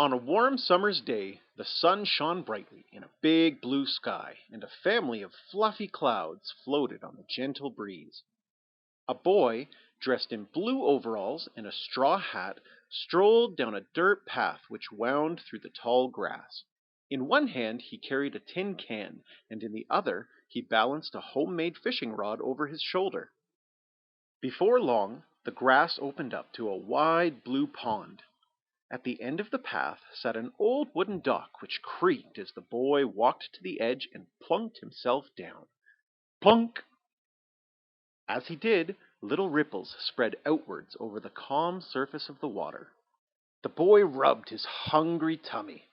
On a warm summer's day, the sun shone brightly in a big blue sky, and a family of fluffy clouds floated on the gentle breeze. A boy, dressed in blue overalls and a straw hat, strolled down a dirt path which wound through the tall grass. In one hand he carried a tin can, and in the other he balanced a homemade fishing rod over his shoulder. Before long, the grass opened up to a wide blue pond. At the end of the path sat an old wooden dock which creaked as the boy walked to the edge and plunked himself down. Plunk! As he did, little ripples spread outwards over the calm surface of the water. The boy rubbed his hungry tummy.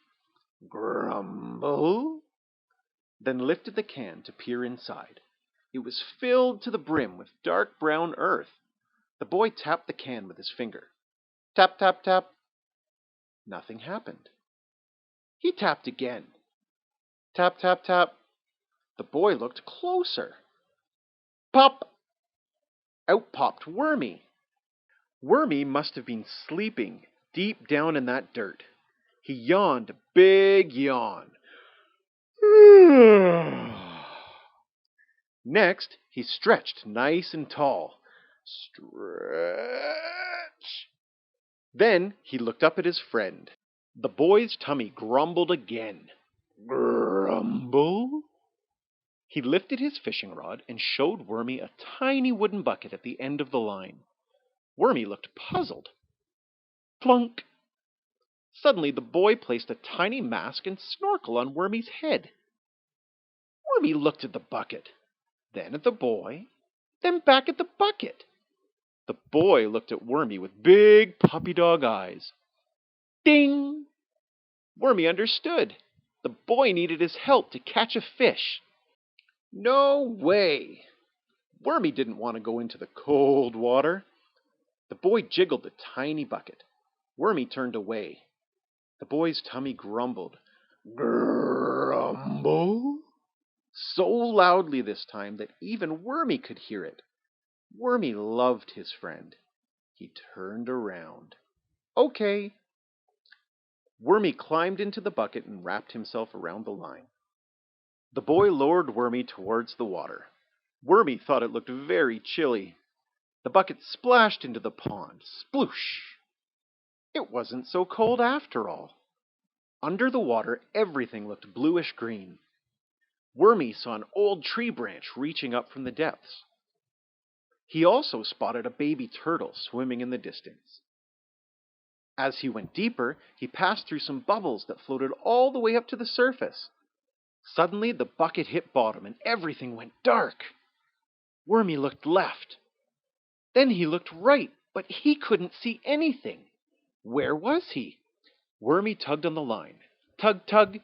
Grumble! Then lifted the can to peer inside. It was filled to the brim with dark brown earth. The boy tapped the can with his finger. Tap, tap, tap. Nothing happened. He tapped again. Tap, tap, tap. The boy looked closer. Pop! Out popped Wormie. Wormie must have been sleeping deep down in that dirt. He yawned a big yawn. Next, he stretched nice and tall. Stretch. Then he looked up at his friend. The boy's tummy grumbled again. Grumble? He lifted his fishing rod and showed Wormie a tiny wooden bucket at the end of the line. Wormie looked puzzled. Plunk! Suddenly the boy placed a tiny mask and snorkel on Wormie's head. Wormie looked at the bucket, then at the boy, then back at the bucket. The boy looked at Wormie with big puppy dog eyes. Ding! Wormie understood. The boy needed his help to catch a fish. No way! Wormie didn't want to go into the cold water. The boy jiggled the tiny bucket. Wormie turned away. The boy's tummy grumbled. Grumble? So loudly this time that even Wormie could hear it. Wormie loved his friend. He turned around. Okay. Wormie climbed into the bucket and wrapped himself around the line. The boy lowered Wormie towards the water. Wormie thought it looked very chilly. The bucket splashed into the pond. Sploosh! It wasn't so cold after all. Under the water, everything looked bluish-green. Wormie saw an old tree branch reaching up from the depths. He also spotted a baby turtle swimming in the distance. As he went deeper, he passed through some bubbles that floated all the way up to the surface. Suddenly, the bucket hit bottom and everything went dark. Wormie looked left. Then he looked right, but he couldn't see anything. Where was he? Wormie tugged on the line. Tug, tug.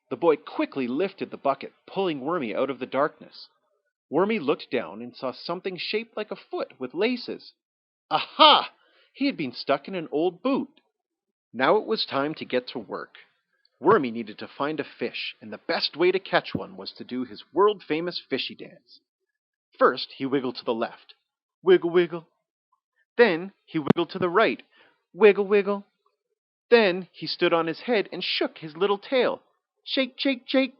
The boy quickly lifted the bucket, pulling Wormie out of the darkness. Wormie looked down and saw something shaped like a foot with laces. Aha! He had been stuck in an old boot. Now it was time to get to work. Wormie needed to find a fish, and the best way to catch one was to do his world-famous fishy dance. First, he wiggled to the left. Wiggle, wiggle. Then he wiggled to the right. Wiggle, wiggle. Then he stood on his head and shook his little tail. Shake, shake, shake.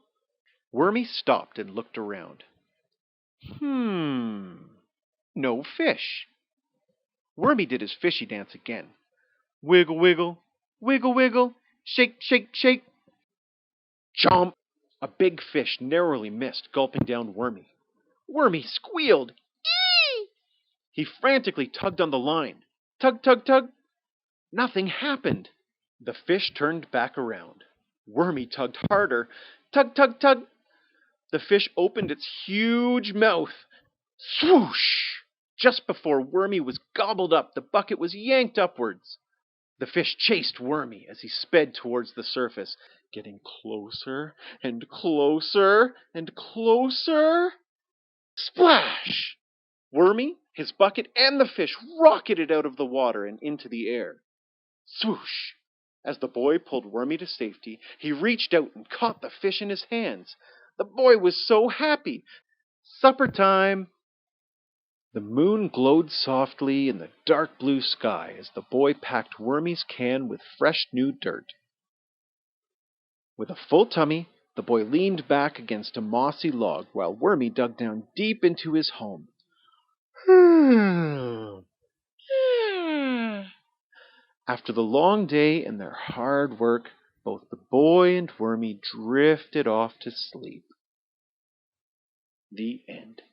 Wormie stopped and looked around. No fish. Wormie did his fishy dance again. Wiggle, wiggle. Wiggle, wiggle. Shake, shake, shake. Chomp! A big fish narrowly missed, gulping down Wormie. Wormie squealed. Eee! He frantically tugged on the line. Tug, tug, tug. Nothing happened. The fish turned back around. Wormie tugged harder. Tug, tug, tug. The fish opened its huge mouth. Swoosh! Just before Wormie was gobbled up, the bucket was yanked upwards. The fish chased Wormie as he sped towards the surface, getting closer and closer and closer. Splash! Wormie, his bucket, and the fish rocketed out of the water and into the air. Swoosh! As the boy pulled Wormie to safety, he reached out and caught the fish in his hands. The boy was so happy. Supper time! The moon glowed softly in the dark blue sky as the boy packed Wormie's can with fresh new dirt. With a full tummy, the boy leaned back against a mossy log while Wormy dug down deep into his home. After the long day and their hard work, both the boy and Wormy drifted off to sleep. The end.